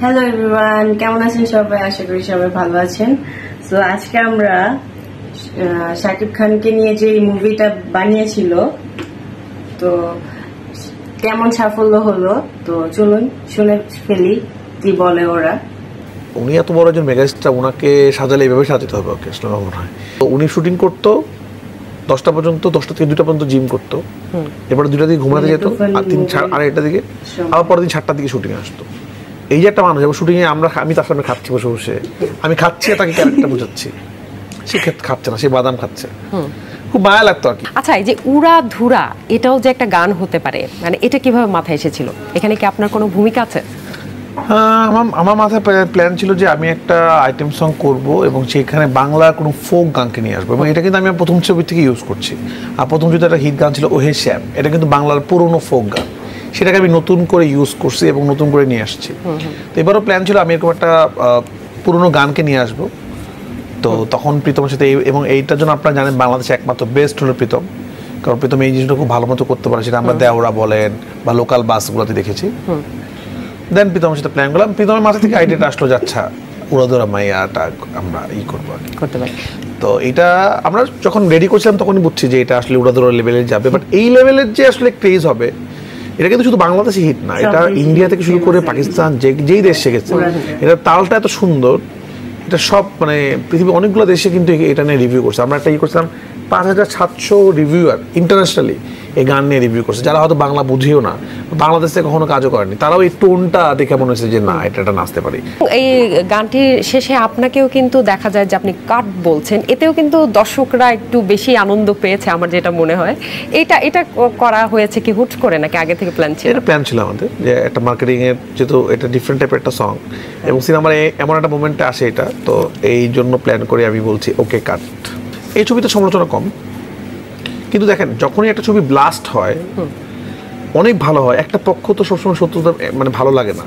Hello everyone, কেমন আছেন সবাই? আশা করি সবাই ভালো আছেন। সো আজকে আমরা শাকিব খানকে নিয়ে যে মুভিটা বানিয়েছিল, তো কেমন সাফল্য হলো, তো চলুন শুনে ফেলি কি বলে ওরা। উনি এত বড় একজন মেগাস্টার, ওনাকে সাজালে এইভাবে সাজাতে হবে ওকে, আসলে মনে হয়। তো উনি শুটিং করতো 10টা পর্যন্ত, 10টা থেকে 2টা পর্যন্ত জিম করতো, এরপরে 2টা দিকে ঘুমাতে যেত, আর 3-8টা দিকে আবার পরের দিন 7টার দিকে শুটিং আসতো। এই যে একটা মানুষ যেমন শুটিং এ আমি তার সামনে খাচ্ছি বসে বসে, আমি খাচ্ছি তাকে ক্যারেক্টার বোঝাচ্ছি, সে খাচ্ছে না, সে বাদাম খাচ্ছে, খুব মায়া লাগতো আর কি। আচ্ছা, এই যে উড়া ধুরা এটাও যে একটা গান হতে পারে, মানে এটা কিভাবে মাথায় এসেছিল? এখানে কি আপনার কোনো ভূমিকা আছে? আমার মাথায় প্ল্যান ছিল যে আমি একটা আইটেম সং করব এবং সেখানে বাংলা কোনো ফোক গানকে নিয়ে আসবো, এবং এটা কিন্তু আমি প্রথম ছবি থেকে ইউজ করছি। আর প্রথম ছবিতে একটা হিট গান ছিল ওহে শ্যাম, এটা কিন্তু বাংলার পুরনো ফোক গান, সেটাকে আমি নতুন করে ইউজ করছি এবং নতুন করে নিয়ে আসছি। তো এবারও প্ল্যান ছিল আমি এরকম একটা পুরনো গানকে নিয়ে আসবো। তো তখন প্রীতমের সাথে, এবং এইটার জন্য আপনারা জানেন বাংলাদেশে একমাত্র বেস্ট হলো প্রীতম, কারণ প্রীতম এই জিনিসটা খুব ভালো মতো করতে পারে, সেটা আমরা দেওরা বলেন বা লোকাল বাসগুলোতে দেখেছি। দেন প্রীতমের সাথে প্ল্যান করলাম, প্রীতমের মাথা থেকে আইডিয়াটা আসলো যে আচ্ছা উড়াদোরা মাইয়াটা আমরা করবো আর কি করতে পারি। তো এটা আমরা যখন রেডি করছিলাম তখনই বুঝছি যে এটা আসলে উড়াদোরা লেভেলে যাবে, বাট এই লেভেলের যে আসলে ক্রেজ হবে এটা কিন্তু শুধু বাংলাদেশে হিট না, এটা ইন্ডিয়া থেকে শুরু করে পাকিস্তান যেই দেশ শিখেছে, এটা তালটা এত সুন্দর, এটা সব মানে পৃথিবীর অনেকগুলো দেশে কিন্তু এটা নিয়ে রিভিউ করছে। আমরা একটা করছিলাম 5700 রিভিউয়ার ইন্টারন্যাশনালি এই গান নিয়ে রিভিউ করছে, যারা হয়তো বাংলা বুঝিও না, বাংলাদেশ থেকে কখনো কাজও করেনি, তারাও এই টোনটা দেখে মনে হচ্ছে যে না এটা নাচতে পারি। এই গানটির শেষে আপনাকেও কিন্তু দেখা যায় যে আপনি কাট বলছেন, এতেও কিন্তু দর্শকরা একটু বেশি আনন্দ পেয়েছে আমার যেটা মনে হয়। এটা করা হয়েছে কি হুট করে নাকি আগে থেকে প্ল্যান ছিল? এটা প্ল্যান ছিল আমাদের, যে একটা মার্কেটিং এর, যেহেতু এটা ডিফারেন্ট টাইপের একটা সং এবং সিনেমার এমন একটা মোমেন্টে আসে এটা, তো এই জন্য প্ল্যান করে আমি বলছি ওকে কাট। এই ছবিতে সমালোচনা কম, কিন্তু দেখেন যখনই একটা ছবি ব্লাস্ট হয় অনেক ভালো হয়, একটা পক্ষ তো সবসময় সত্যতা মানে ভালো লাগে না,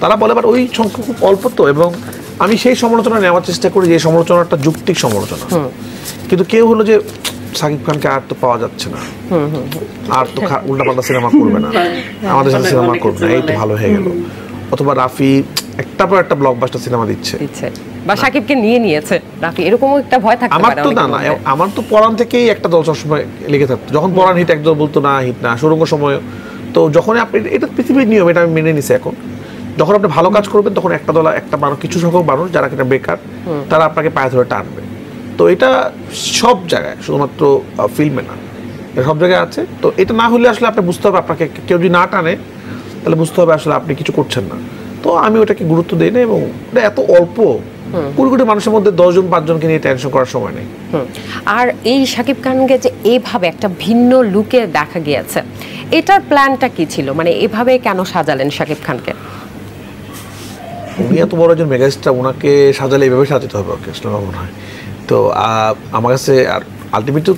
তারা বলে বাট ওই সংখ্যা খুব অল্প তো, এবং আমি সেই সমালোচনা নেওয়ার চেষ্টা করি যে এই সমালোচনাটা যৌক্তিক সমালোচনা। কিন্তু কেউ হলো যে শাকিব খানকে আর তো পাওয়া যাচ্ছে না, আর তো উল্টাপাল্টা সিনেমা করবে না, আমাদের সাথে সিনেমা করবে না, এই তো ভালো হয়ে গেল, অথবা রাফি একটা পর একটা ব্লকবাস্টার সিনেমা দিচ্ছে বা শাকিবকে নিয়ে নিয়েছে রাফি, এরকমও একটা ভয় থাকতে পারে। আমার তো না, আমার তো পরান থেকেই একটা দল সবসময় লেগে থাকতো, যখন পরান হিট একদল বলতো না হিট না, সুরঙ্গ সময়। তো যখন আপনি, এটা পৃথিবীর নিয়ম, এটা আমি মেনে নিছি এখন, যখন আপনি ভালো কাজ করবেন তখন একটা দল, একটা মানুষ, কিছু সংখ্যক মানুষ যারা কিনা বেকার, তারা আপনাকে পায়ে ধরে টানবে। তো এটা সব জায়গায়, শুধুমাত্র ফিল্মে না, সব জায়গায় আছে। তো এটা না হলে আসলে আপনি বুঝতে হবে, আপনাকে কেউ যদি না টানে তাহলে বুঝতে হবে আসলে আপনি কিছু করছেন না। তো আমি ওটাকে গুরুত্ব দিই না, এবং এটা এত অল্প, কোটি কোটি মানুষের মধ্যে 10-5 জনকে নিয়ে টেনশন করার সময় নেই। আর এই শাকিব খানকে যে এইভাবে একটা ভিন্ন লুকে দেখা গিয়েছে, এটার প্ল্যানটা কি ছিল? মানে এভাবে কেন সাজালেন শাকিব খানকে? উনি এত বড় একজন মেগাস্টার, ওনাকে সাজালে এইভাবে সাজাতে হবে ওকে, আসলে মনে হয়। তো আমার কাছে আর আলটিমেটলি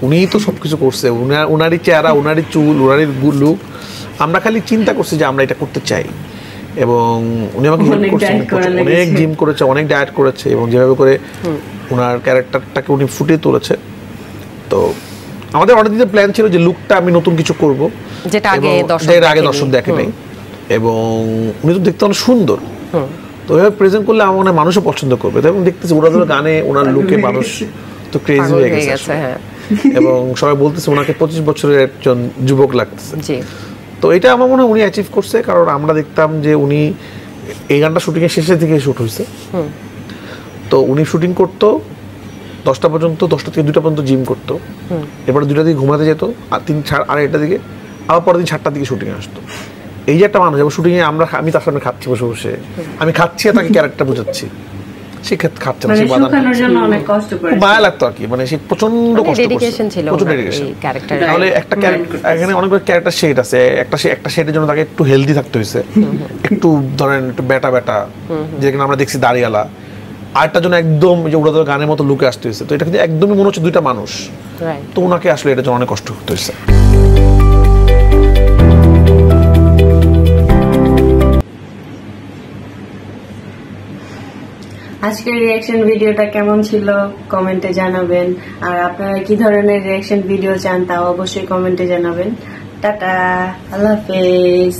উনিই তো সবকিছু করছে, উনারই চেহারা, উনারই চুল, উনারই লুক, আমরা খালি চিন্তা করছি যে আমরা এটা করতে চাই, এবং উনি আমাকে হেল্প করছেন, অনেক জিম করেছে, অনেক ডায়েট করেছে, এবং যেভাবে করে ওনার ক্যারেক্টারটাকে উনি ফুটিয়ে তুলেছে। তো আমাদের অনেক দিনের প্ল্যান ছিল যে লুকটা আমি নতুন কিছু করবো, যেটা আগে দর্শক দেখে নাই, এবং উনি তো দেখতে অনেক সুন্দর, তো ওইভাবে প্রেজেন্ট করলে আমার মনে হয় মানুষও পছন্দ করবে। এবং দেখতেছি ওরা গানে ওনার লুকে মানুষ তো ক্রেজি হয়ে গেছে, এবং সবাই বলতেছে ওনাকে 25 বছরের একজন যুবক লাগতেছে। তো এটা আমার মনে হয় উনি অ্যাচিভ করছে, কারণ আমরা দেখতাম যে উনি এই গানটা শুটিং এর শেষের দিকে শুট হয়েছে, তো উনি শুটিং করতো 10টা পর্যন্ত, 10টা থেকে 2টা পর্যন্ত জিম করতো, এরপরে 2টা দিকে ঘুমাতে যেত, আর 3-8টা দিকে আবার পরের দিন 7টার দিকে শুটিং আসতো। এই যে একটা মানুষ যেমন শুটিং এ আমি তার সামনে খাচ্ছি বসে বসে, আমি খাচ্ছি তাকে ক্যারেক্টার বোঝাচ্ছি, সে খাচ্ছে না, সে বাদাম খাচ্ছে, খুব মায়া লাগতো আর কি, মানে সে প্রচন্ড কষ্ট করছে, প্রচুর ডেডিকেশন। তাহলে একটা ক্যারেক্টার, এখানে অনেকগুলো ক্যারেক্টার শেড আছে, একটা শেডের জন্য তাকে একটু হেলদি থাকতে হয়েছে, একটু ধরেন একটু বেটা যেখানে আমরা দেখছি দাড়িওয়ালা, আরেকটার জন্য একদম যে উড়াদোরা গানের মতো লুকে আসতে হয়েছে। তো এটা কিন্তু একদমই মনে হচ্ছে দুইটা মানুষ, তো ওনাকে আসলে এটার জন্য অনেক কষ্ট করতে হয়েছে। আজকের রিঅ্যাকশন ভিডিওটা কেমন ছিল কমেন্টে জানাবেন, আর আপনারা কি ধরনের রিঅ্যাকশন ভিডিও চান তাও অবশ্যই কমেন্টে জানাবেন। টাটা, আল্লাহ হাফেজ।